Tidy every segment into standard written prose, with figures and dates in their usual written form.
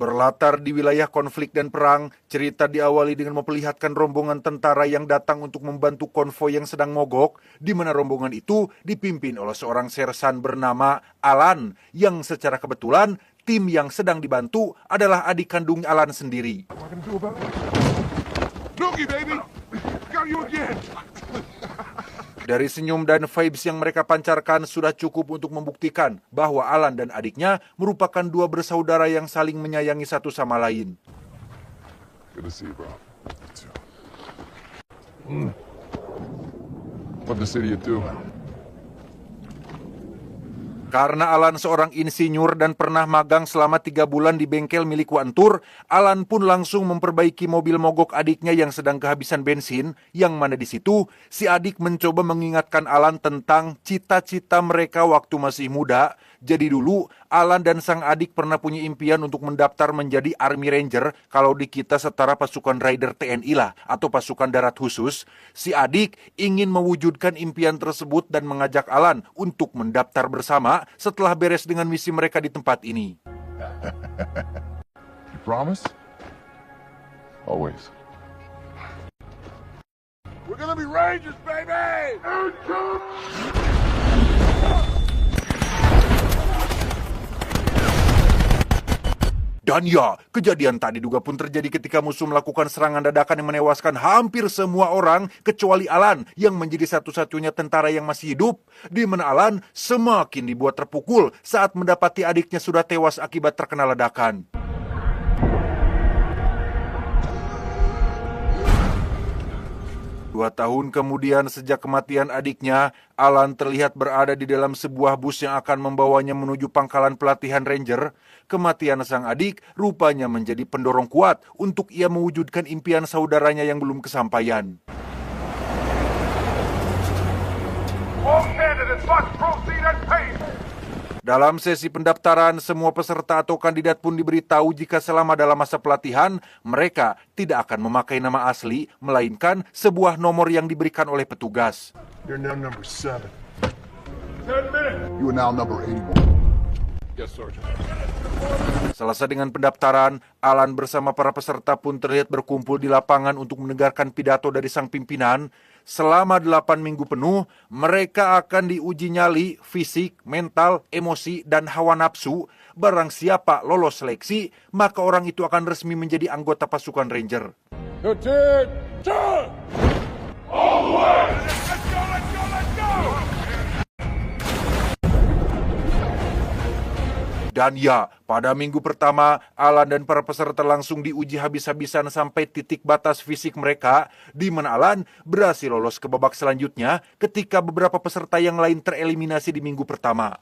Berlatar di wilayah konflik dan perang, cerita diawali dengan memperlihatkan rombongan tentara yang datang untuk membantu konvoi yang sedang mogok, di mana rombongan itu dipimpin oleh seorang sersan bernama Alan, yang secara kebetulan tim yang sedang dibantu adalah adik kandung Alan sendiri. Dari senyum dan vibes yang mereka pancarkan sudah cukup untuk membuktikan bahwa Alan dan adiknya merupakan dua bersaudara yang saling menyayangi satu sama lain. Good to see you, bro. What the city you do? Karena Alan seorang insinyur dan pernah magang selama 3 bulan di bengkel milik Wantur, Alan pun langsung memperbaiki mobil mogok adiknya yang sedang kehabisan bensin, yang mana di situ si adik mencoba mengingatkan Alan tentang cita-cita mereka waktu masih muda. Jadi dulu Alan dan sang adik pernah punya impian untuk mendaftar menjadi Army Ranger, kalau di kita setara pasukan Rider TNI lah, atau pasukan darat khusus. Si adik ingin mewujudkan impian tersebut dan mengajak Alan untuk mendaftar bersama setelah beres dengan misi mereka di tempat ini. You promise? Always. We're gonna be Rangers, baby! Dan ya, kejadian tak diduga pun terjadi ketika musuh melakukan serangan dadakan yang menewaskan hampir semua orang kecuali Alan yang menjadi satu-satunya tentara yang masih hidup, di mana Alan semakin dibuat terpukul saat mendapati adiknya sudah tewas akibat terkena ledakan. Dua tahun kemudian sejak kematian adiknya, Alan terlihat berada di dalam sebuah bus yang akan membawanya menuju pangkalan pelatihan Ranger. Kematian sang adik rupanya menjadi pendorong kuat untuk ia mewujudkan impian saudaranya yang belum kesampaian. Dalam sesi pendaftaran, semua peserta atau kandidat pun diberitahu jika selama dalam masa pelatihan, mereka tidak akan memakai nama asli, melainkan sebuah nomor yang diberikan oleh petugas. You're now number 7. 10 minutes. You are now number 81. Yes, Sergeant. Selesai dengan pendaftaran, Alan bersama para peserta pun terlihat berkumpul di lapangan untuk mendengarkan pidato dari sang pimpinan. Selama 8 minggu penuh, mereka akan diuji nyali, fisik, mental, emosi, dan hawa nafsu. Barang siapa lolos seleksi, maka orang itu akan resmi menjadi anggota pasukan Ranger. All the way! Let's go, let's go, let's go! Dan ya, pada minggu pertama, Alan dan para peserta langsung diuji habis-habisan sampai titik batas fisik mereka, di mana Alan berhasil lolos ke babak selanjutnya ketika beberapa peserta yang lain tereliminasi di minggu pertama.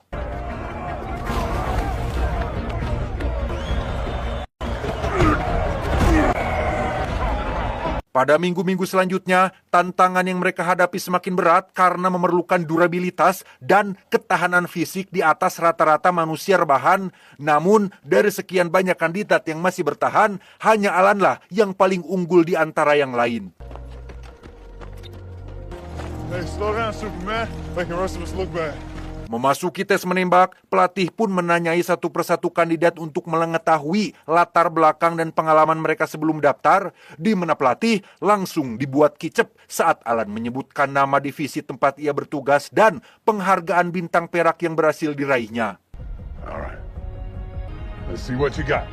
Pada minggu-minggu selanjutnya, tantangan yang mereka hadapi semakin berat karena memerlukan durabilitas dan ketahanan fisik di atas rata-rata manusia rebahan. Namun, dari sekian banyak kandidat yang masih bertahan, hanya Alan lah yang paling unggul di antara yang lain. Hey, slow down, Superman. Making the rest of us look bad. Memasuki tes menembak, pelatih pun menanyai satu persatu kandidat untuk mengetahui latar belakang dan pengalaman mereka sebelum daftar, di mana pelatih langsung dibuat kicep saat Alan menyebutkan nama divisi tempat ia bertugas dan penghargaan bintang perak yang berhasil diraihnya. Alright. Let's see what you got.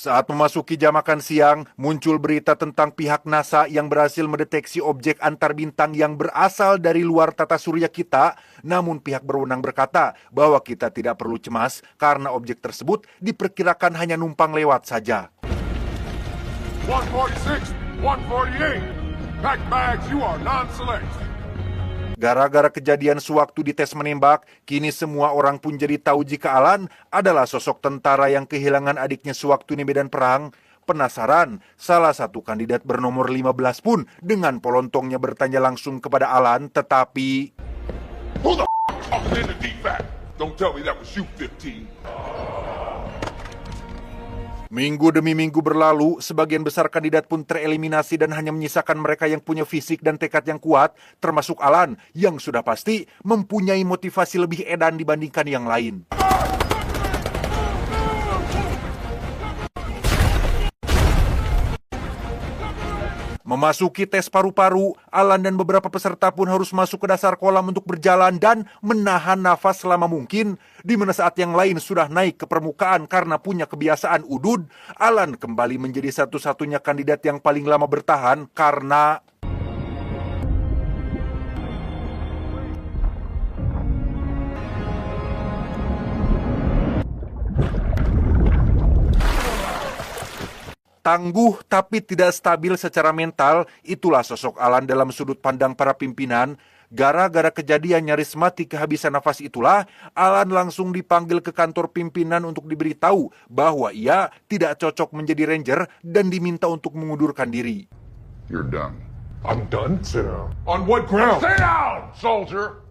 Saat memasuki jam makan siang, muncul berita tentang pihak NASA yang berhasil mendeteksi objek antar bintang yang berasal dari luar tata surya kita. Namun pihak berwenang berkata bahwa kita tidak perlu cemas karena objek tersebut diperkirakan hanya numpang lewat saja. 146, 148. Pack bags, you are non-select. Gara-gara kejadian sewaktu di tes menembak, kini semua orang pun jadi tahu jika Alan adalah sosok tentara yang kehilangan adiknya sewaktu di medan perang. Penasaran, salah satu kandidat bernomor 15 pun dengan polontongnya bertanya langsung kepada Alan, tetapi... Who the f*** in the DFAC? Don't tell me that was you, 15. Minggu demi minggu berlalu, sebagian besar kandidat pun tereliminasi dan hanya menyisakan mereka yang punya fisik dan tekad yang kuat, termasuk Alan yang sudah pasti mempunyai motivasi lebih edan dibandingkan yang lain. Memasuki tes paru-paru, Alan dan beberapa peserta pun harus masuk ke dasar kolam untuk berjalan dan menahan nafas selama mungkin. Di mana saat yang lain sudah naik ke permukaan karena punya kebiasaan udud, Alan kembali menjadi satu-satunya kandidat yang paling lama bertahan karena tangguh tapi tidak stabil secara mental, itulah sosok Alan dalam sudut pandang para pimpinan. Gara-gara kejadian nyaris mati kehabisan nafas itulah, Alan langsung dipanggil ke kantor pimpinan untuk diberitahu bahwa ia tidak cocok menjadi ranger dan diminta untuk mengundurkan diri. You're done. I'm done? Sit down. On what ground? Sit down, soldier!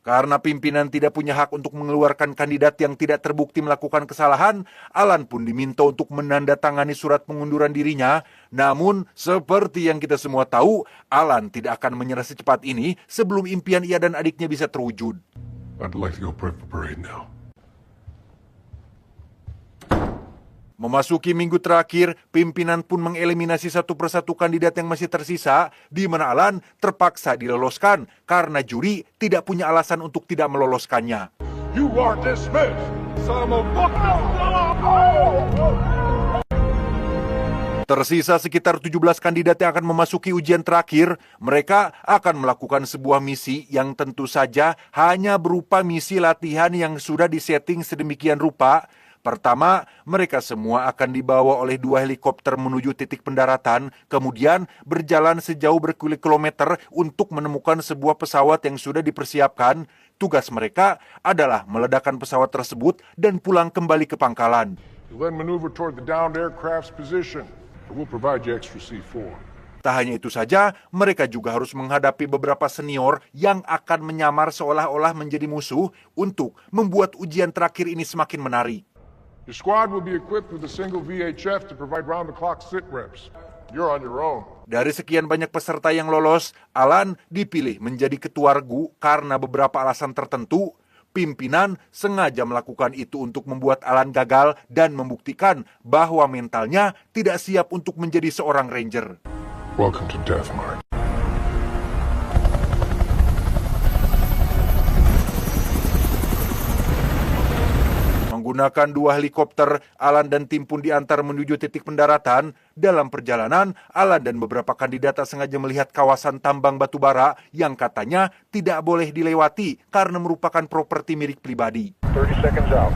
Karena pimpinan tidak punya hak untuk mengeluarkan kandidat yang tidak terbukti melakukan kesalahan, Alan pun diminta untuk menandatangani surat pengunduran dirinya. Namun, seperti yang kita semua tahu, Alan tidak akan menyerah secepat ini sebelum impian ia dan adiknya bisa terwujud. I'd like to go prep for parade now. Memasuki minggu terakhir, pimpinan pun mengeliminasi satu persatu kandidat yang masih tersisa, di mana Alan terpaksa diloloskan karena juri tidak punya alasan untuk tidak meloloskannya. You are dismissed, son of a... Tersisa sekitar 17 kandidat yang akan memasuki ujian terakhir. Mereka akan melakukan sebuah misi yang tentu saja hanya berupa misi latihan yang sudah disetting sedemikian rupa. Pertama, mereka semua akan dibawa oleh 2 helikopter menuju titik pendaratan, kemudian berjalan sejauh berkilometer untuk menemukan sebuah pesawat yang sudah dipersiapkan. Tugas mereka adalah meledakkan pesawat tersebut dan pulang kembali ke pangkalan. You then maneuver toward the downed aircraft's position. We'll provide you extra C4. Tak hanya itu saja, mereka juga harus menghadapi beberapa senior yang akan menyamar seolah-olah menjadi musuh untuk membuat ujian terakhir ini semakin menarik. Your squad will be equipped with a single VHF to provide round-the-clock sit reps. You're on your own. Dari sekian banyak peserta yang lolos, Alan dipilih menjadi ketua regu karena beberapa alasan tertentu. Pimpinan sengaja melakukan itu untuk membuat Alan gagal dan membuktikan bahwa mentalnya tidak siap untuk menjadi seorang ranger. Welcome to Death March. Menggunakan 2 helikopter, Alan dan tim pun diantar menuju titik pendaratan. Dalam perjalanan, Alan dan beberapa kandidat tak sengaja melihat kawasan tambang batu bara yang katanya tidak boleh dilewati karena merupakan properti milik pribadi. 30 seconds out.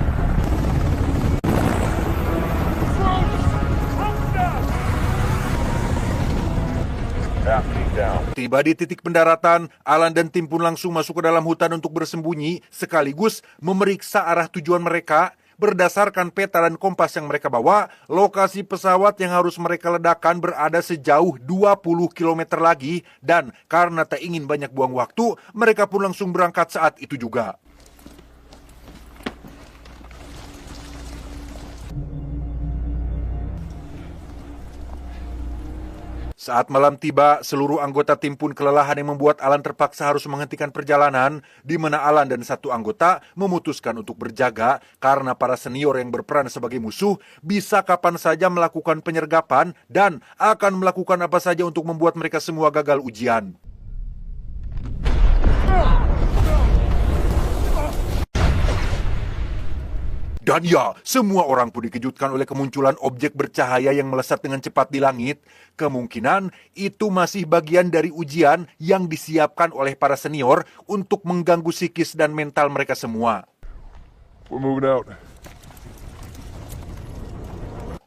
Tiba di titik pendaratan, Alan dan tim pun langsung masuk ke dalam hutan untuk bersembunyi, sekaligus memeriksa arah tujuan mereka. Berdasarkan peta dan kompas yang mereka bawa, lokasi pesawat yang harus mereka ledakan berada sejauh 20 km lagi, dan karena tak ingin banyak buang waktu, mereka pun langsung berangkat saat itu juga. Saat malam tiba, seluruh anggota tim pun kelelahan yang membuat Alan terpaksa harus menghentikan perjalanan, di mana Alan dan satu anggota memutuskan untuk berjaga karena para senior yang berperan sebagai musuh bisa kapan saja melakukan penyergapan dan akan melakukan apa saja untuk membuat mereka semua gagal ujian. Dan ya, semua orang pun dikejutkan oleh kemunculan objek bercahaya yang melesat dengan cepat di langit. Kemungkinan itu masih bagian dari ujian yang disiapkan oleh para senior untuk mengganggu psikis dan mental mereka semua. We're moving out.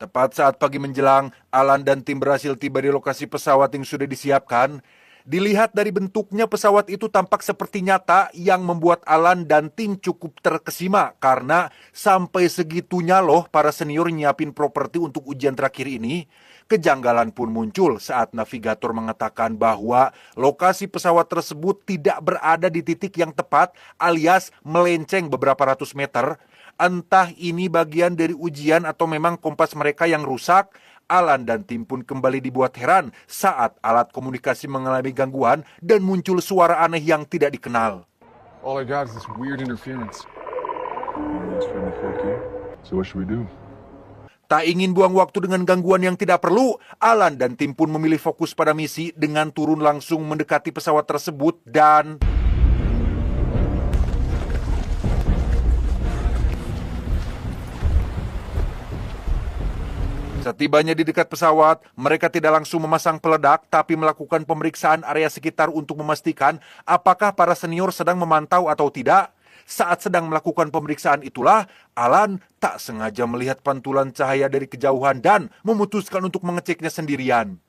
Tepat saat pagi menjelang, Alan dan tim berhasil tiba di lokasi pesawat yang sudah disiapkan. Dilihat dari bentuknya, pesawat itu tampak seperti nyata yang membuat Alan dan tim cukup terkesima karena sampai segitunya loh para senior nyiapin properti untuk ujian terakhir ini. Kejanggalan pun muncul saat navigator mengatakan bahwa lokasi pesawat tersebut tidak berada di titik yang tepat alias melenceng beberapa ratus meter. Entah ini bagian dari ujian atau memang kompas mereka yang rusak. Alan dan tim pun kembali dibuat heran saat alat komunikasi mengalami gangguan dan muncul suara aneh yang tidak dikenal. All I got is this weird interference. That's from the 4K. So what should we do? Tak ingin buang waktu dengan gangguan yang tidak perlu, Alan dan tim pun memilih fokus pada misi dengan turun langsung mendekati pesawat tersebut dan... Setibanya di dekat pesawat, mereka tidak langsung memasang peledak, tapi melakukan pemeriksaan area sekitar untuk memastikan apakah para senior sedang memantau atau tidak. Saat sedang melakukan pemeriksaan itulah, Alan tak sengaja melihat pantulan cahaya dari kejauhan dan memutuskan untuk mengeceknya sendirian.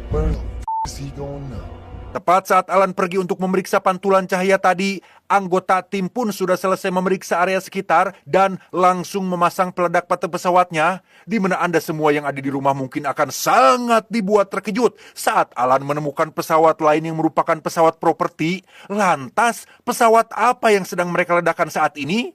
Where the is he going now? Tepat saat Alan pergi untuk memeriksa pantulan cahaya tadi, anggota tim pun sudah selesai memeriksa area sekitar dan langsung memasang peledak pada pesawatnya, di mana Anda semua yang ada di rumah mungkin akan sangat dibuat terkejut saat Alan menemukan pesawat lain yang merupakan pesawat properti. Lantas, pesawat apa yang sedang mereka ledakan saat ini?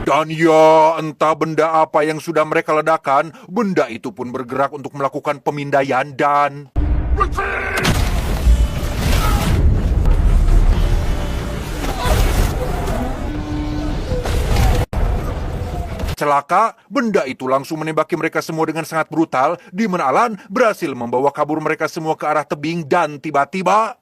Dan ya, entah benda apa yang sudah mereka ledakan, benda itu pun bergerak untuk melakukan pemindaian dan... Celaka, benda itu langsung menembaki mereka semua dengan sangat brutal, di mana Alan berhasil membawa kabur mereka semua ke arah tebing dan tiba-tiba...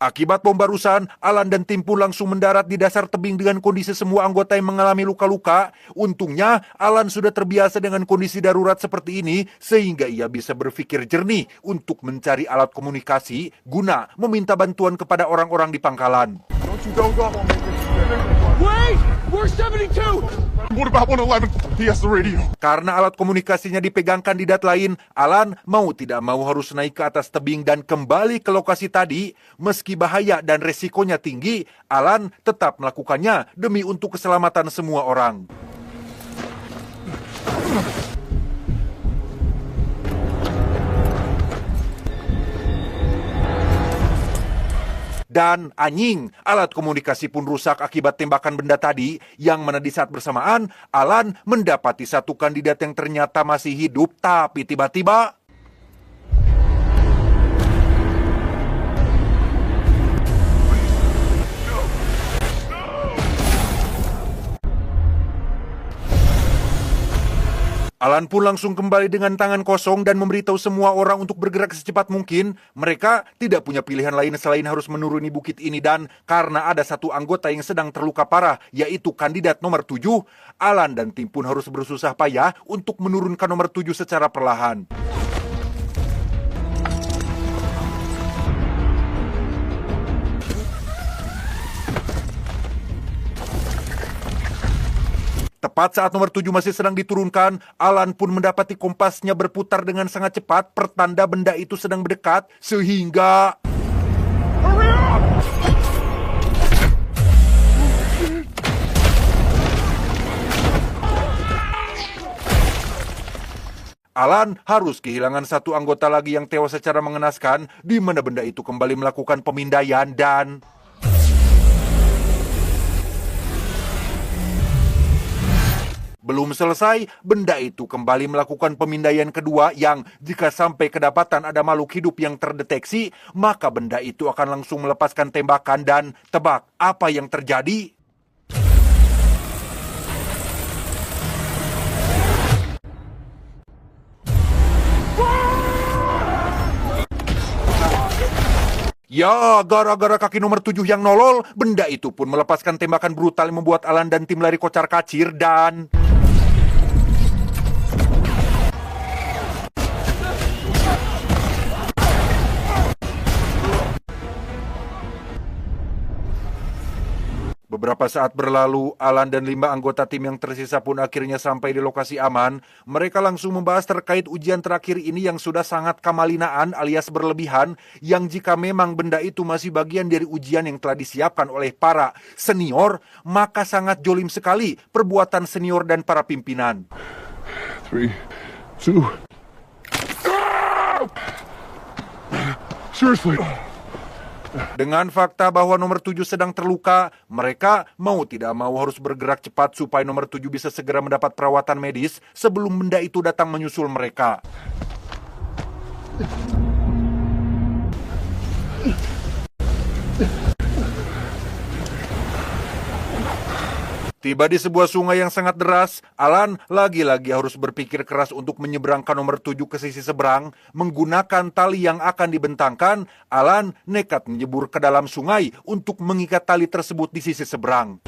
Akibat bom barusan, Alan dan tim pun langsung mendarat di dasar tebing dengan kondisi semua anggota yang mengalami luka-luka. Untungnya, Alan sudah terbiasa dengan kondisi darurat seperti ini, sehingga ia bisa berpikir jernih untuk mencari alat komunikasi guna meminta bantuan kepada orang-orang di pangkalan. Don't go. Wait! We're 72! What about 111? He has the radio. Karena alat komunikasinya dipegang kandidat lain, Alan mau tidak mau harus naik ke atas tebing dan kembali ke lokasi tadi. Meski bahaya dan resikonya tinggi, Alan tetap melakukannya demi untuk keselamatan semua orang. Dan anjing, alat komunikasi pun rusak akibat tembakan benda tadi, yang mana di saat bersamaan, Alan mendapati satu kandidat yang ternyata masih hidup, tapi tiba-tiba... Alan pun langsung kembali dengan tangan kosong dan memberitahu semua orang untuk bergerak secepat mungkin. Mereka tidak punya pilihan lain selain harus menuruni bukit ini dan karena ada satu anggota yang sedang terluka parah, yaitu kandidat nomor 7, Alan dan tim pun harus bersusah payah untuk menurunkan nomor 7 secara perlahan. Tepat saat nomor 7 masih sedang diturunkan, Alan pun mendapati kompasnya berputar dengan sangat cepat, pertanda benda itu sedang mendekat, sehingga... Alan harus kehilangan satu anggota lagi yang tewas secara mengenaskan, di mana benda itu kembali melakukan pemindaian dan... Belum selesai, benda itu kembali melakukan pemindaian kedua yang jika sampai kedapatan ada makhluk hidup yang terdeteksi, maka benda itu akan langsung melepaskan tembakan dan tebak apa yang terjadi? Ya, gara-gara kaki nomor 7 yang nolol, benda itu pun melepaskan tembakan brutal yang membuat Alan dan tim lari kocar kacir dan... Beberapa saat berlalu, Alan dan 5 anggota tim yang tersisa pun akhirnya sampai di lokasi aman. Mereka langsung membahas terkait ujian terakhir ini yang sudah sangat kamalinaan alias berlebihan, yang jika memang benda itu masih bagian dari ujian yang telah disiapkan oleh para senior, maka sangat jolim sekali perbuatan senior dan para pimpinan. 3, 2. Seriously. Dengan fakta bahwa nomor 7 sedang terluka, mereka mau tidak mau harus bergerak cepat supaya nomor 7 bisa segera mendapat perawatan medis sebelum benda itu datang menyusul mereka. Tiba di sebuah sungai yang sangat deras, Alan lagi-lagi harus berpikir keras untuk menyeberangkan nomor 7 ke sisi seberang. Menggunakan tali yang akan dibentangkan, Alan nekat menyebur ke dalam sungai untuk mengikat tali tersebut di sisi seberang.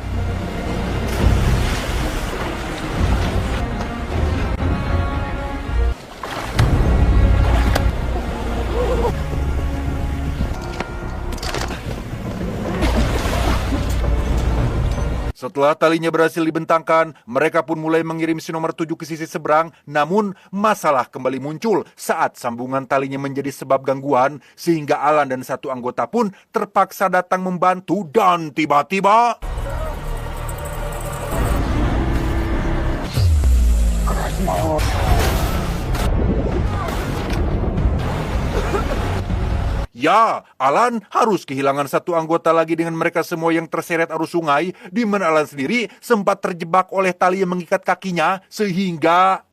Setelah talinya berhasil dibentangkan, mereka pun mulai mengirim si nomor 7 ke sisi seberang, namun masalah kembali muncul saat sambungan talinya menjadi sebab gangguan, sehingga Alan dan satu anggota pun terpaksa datang membantu dan tiba-tiba... Ya, Alan harus kehilangan satu anggota lagi dengan mereka semua yang terseret arus sungai, di mana Alan sendiri sempat terjebak oleh tali yang mengikat kakinya, sehingga...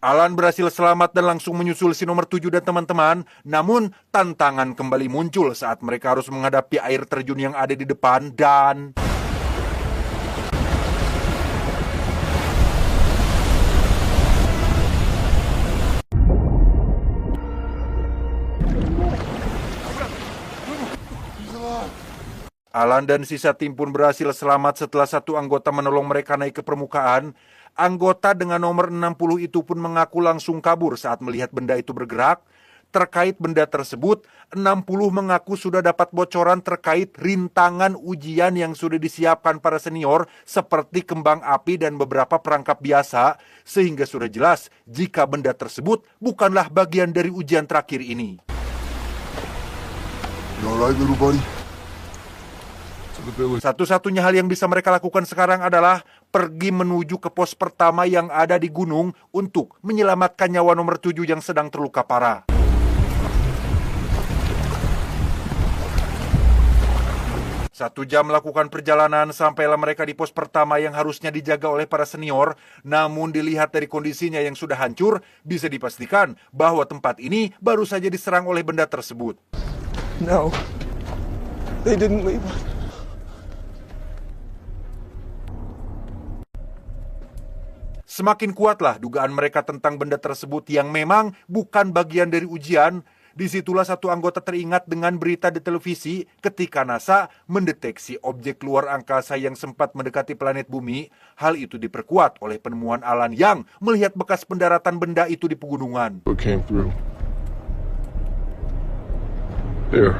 Alan berhasil selamat dan langsung menyusul si nomor 7 dan teman-teman, namun tantangan kembali muncul saat mereka harus menghadapi air terjun yang ada di depan dan... Alan dan sisa tim pun berhasil selamat setelah satu anggota menolong mereka naik ke permukaan. Anggota dengan nomor 60 itu pun mengaku langsung kabur saat melihat benda itu bergerak. Terkait benda tersebut, 60 mengaku sudah dapat bocoran terkait rintangan ujian yang sudah disiapkan para senior seperti kembang api dan beberapa perangkap biasa, sehingga sudah jelas jika benda tersebut bukanlah bagian dari ujian terakhir ini. You alright, little buddy? Satu-satunya hal yang bisa mereka lakukan sekarang adalah pergi menuju ke pos pertama yang ada di gunung untuk menyelamatkan nyawa nomor 7 yang sedang terluka parah. Satu jam melakukan perjalanan sampailah mereka di pos pertama yang harusnya dijaga oleh para senior, namun dilihat dari kondisinya yang sudah hancur, bisa dipastikan bahwa tempat ini baru saja diserang oleh benda tersebut. No. They didn't leave us. Semakin kuatlah dugaan mereka tentang benda tersebut yang memang bukan bagian dari ujian. Disitulah satu anggota teringat dengan berita di televisi ketika NASA mendeteksi objek luar angkasa yang sempat mendekati planet bumi. Hal itu diperkuat oleh penemuan Alan yang melihat bekas pendaratan benda itu di pegunungan. What came through? There.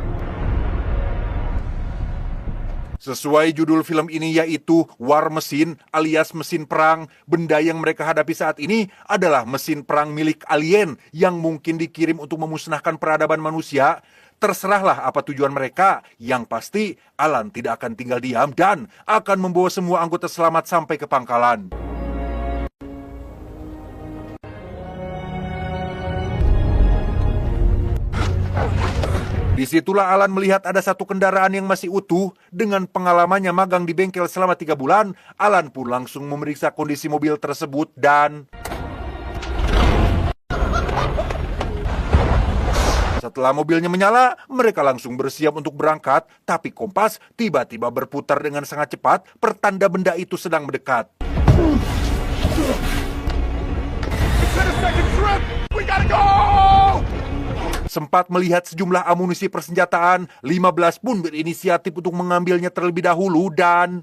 Sesuai judul film ini yaitu War Machine alias mesin perang, benda yang mereka hadapi saat ini adalah mesin perang milik alien yang mungkin dikirim untuk memusnahkan peradaban manusia. Terserahlah apa tujuan mereka, yang pasti Alan tidak akan tinggal diam dan akan membawa semua anggota selamat sampai ke pangkalan. Disitulah Alan melihat ada satu kendaraan yang masih utuh. Dengan pengalamannya magang di bengkel selama 3 bulan, Alan pun langsung memeriksa kondisi mobil tersebut dan... Setelah mobilnya menyala, mereka langsung bersiap untuk berangkat, tapi kompas tiba-tiba berputar dengan sangat cepat, pertanda benda itu sedang mendekat. Sempat melihat sejumlah amunisi persenjataan, 15 pun berinisiatif untuk mengambilnya terlebih dahulu dan...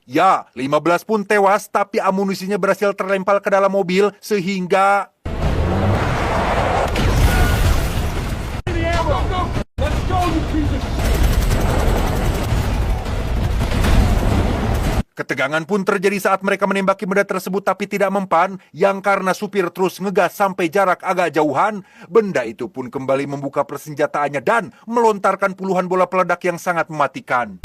Ya, 15 pun tewas, tapi amunisinya berhasil terlempar ke dalam mobil sehingga... Ketegangan pun terjadi saat mereka menembaki benda tersebut tapi tidak mempan, yang karena supir terus ngegas sampai jarak agak jauhan, benda itu pun kembali membuka persenjataannya dan melontarkan puluhan bola peledak yang sangat mematikan.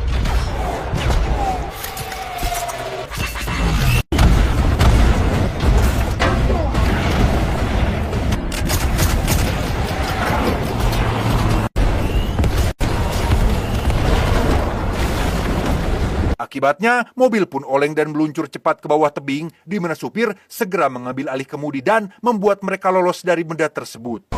Akibatnya, mobil pun oleng dan meluncur cepat ke bawah tebing, di mana supir segera mengambil alih kemudi dan membuat mereka lolos dari benda tersebut.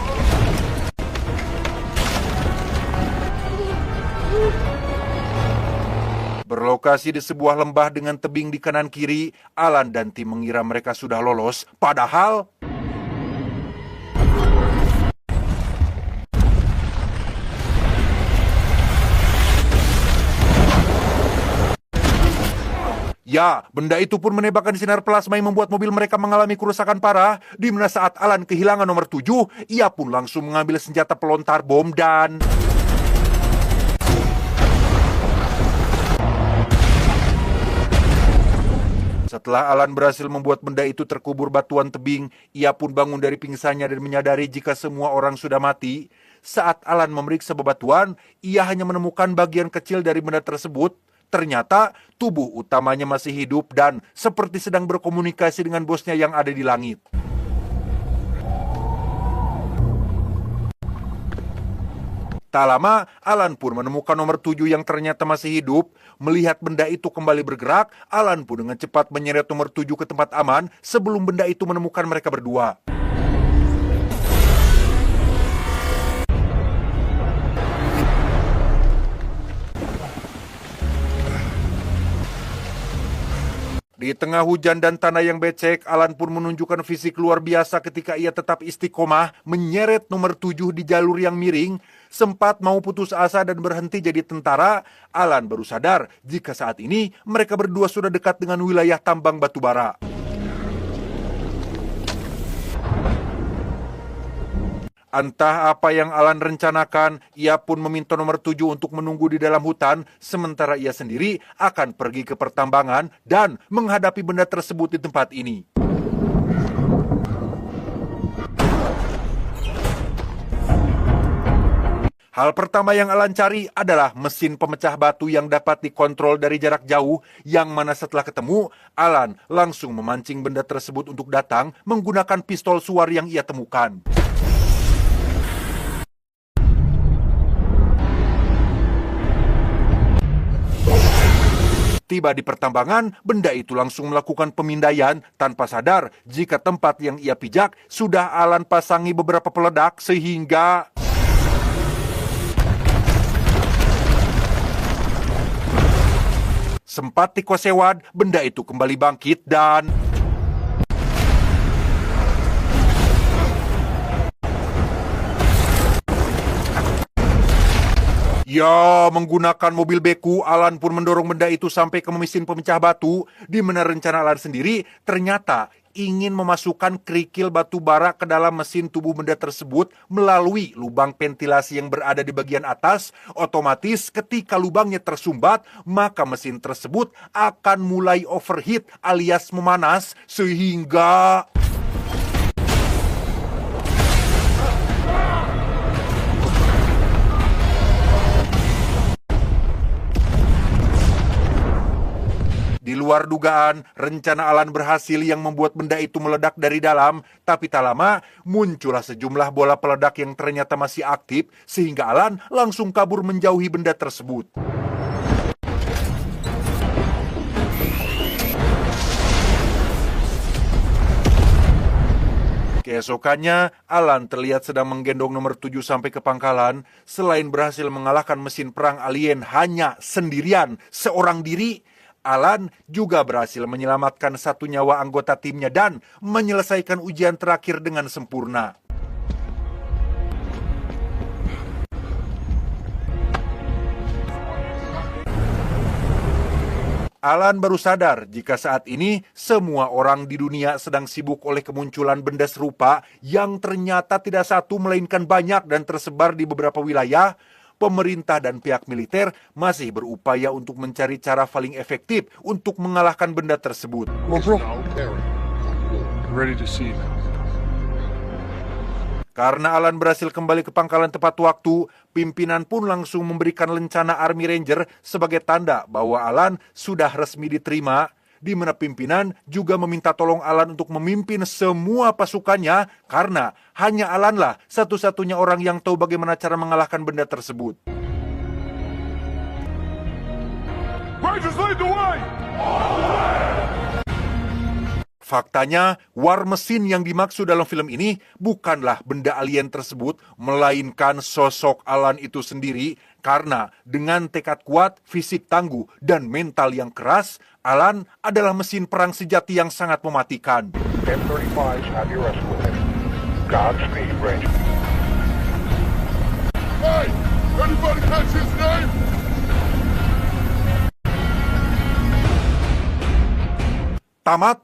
Berlokasi di sebuah lembah dengan tebing di kanan kiri, Alan dan tim mengira mereka sudah lolos, padahal ya, benda itu pun menembakkan sinar plasma yang membuat mobil mereka mengalami kerusakan parah, di mana saat Alan kehilangan nomor 7, ia pun langsung mengambil senjata pelontar bom dan setelah Alan berhasil membuat benda itu terkubur batuan tebing, ia pun bangun dari pingsannya dan menyadari jika semua orang sudah mati. Saat Alan memeriksa bebatuan, ia hanya menemukan bagian kecil dari benda tersebut. Ternyata tubuh utamanya masih hidup dan seperti sedang berkomunikasi dengan bosnya yang ada di langit. Tak lama, Alan pun menemukan nomor 7 yang ternyata masih hidup. Melihat benda itu kembali bergerak, Alan pun dengan cepat menyeret nomor 7 ke tempat aman sebelum benda itu menemukan mereka berdua. Di tengah hujan dan tanah yang becek, Alan pun menunjukkan fisik luar biasa ketika ia tetap istiqomah menyeret nomor 7 di jalur yang miring. Sempat mau putus asa dan berhenti jadi tentara, Alan baru sadar jika saat ini mereka berdua sudah dekat dengan wilayah tambang batubara. Entah apa yang Alan rencanakan, ia pun meminta nomor 7 untuk menunggu di dalam hutan, sementara ia sendiri akan pergi ke pertambangan dan menghadapi benda tersebut di tempat ini. Hal pertama yang Alan cari adalah mesin pemecah batu yang dapat dikontrol dari jarak jauh, yang mana setelah ketemu, Alan langsung memancing benda tersebut untuk datang menggunakan pistol suar yang ia temukan. Tiba di pertambangan, benda itu langsung melakukan pemindaian tanpa sadar jika tempat yang ia pijak sudah Alan pasangi beberapa peledak sehingga sempat tikosewad, benda itu kembali bangkit dan ya, menggunakan mobil beku, Alan pun mendorong benda itu sampai ke mesin pemecah batu, di mana rencana Alan sendiri ternyata ingin memasukkan kerikil batu bara ke dalam mesin tubuh benda tersebut melalui lubang ventilasi yang berada di bagian atas. Otomatis ketika lubangnya tersumbat, maka mesin tersebut akan mulai overheat alias memanas sehingga di luar dugaan, rencana Alan berhasil yang membuat benda itu meledak dari dalam, tapi tak lama muncullah sejumlah bola peledak yang ternyata masih aktif, sehingga Alan langsung kabur menjauhi benda tersebut. Keesokannya, Alan terlihat sedang menggendong nomor 7 sampai ke pangkalan. Selain berhasil mengalahkan mesin perang alien hanya sendirian, seorang diri, Alan juga berhasil menyelamatkan satu nyawa anggota timnya dan menyelesaikan ujian terakhir dengan sempurna. Alan baru sadar jika saat ini semua orang di dunia sedang sibuk oleh kemunculan benda serupa yang ternyata tidak satu melainkan banyak dan tersebar di beberapa wilayah. pemerintah dan pihak militer masih berupaya untuk mencari cara paling efektif untuk mengalahkan benda tersebut. Corporal, Now carry. ready to see now. Karena Alan berhasil kembali ke pangkalan tepat waktu, pimpinan pun langsung memberikan lencana Army Ranger sebagai tanda bahwa Alan sudah resmi diterima, di mana pimpinan juga meminta tolong Alan untuk memimpin semua pasukannya karena hanya Alanlah satu-satunya orang yang tahu bagaimana cara mengalahkan benda tersebut. Rangers, lead the way! Faktanya, war mesin yang dimaksud dalam film ini bukanlah benda alien tersebut, melainkan sosok Alan itu sendiri, karena dengan tekad kuat, fisik tangguh, dan mental yang keras, Alan adalah mesin perang sejati yang sangat mematikan. M35s have your escort. Godspeed, Ranger. Hey! Anybody catch his name? Tamat,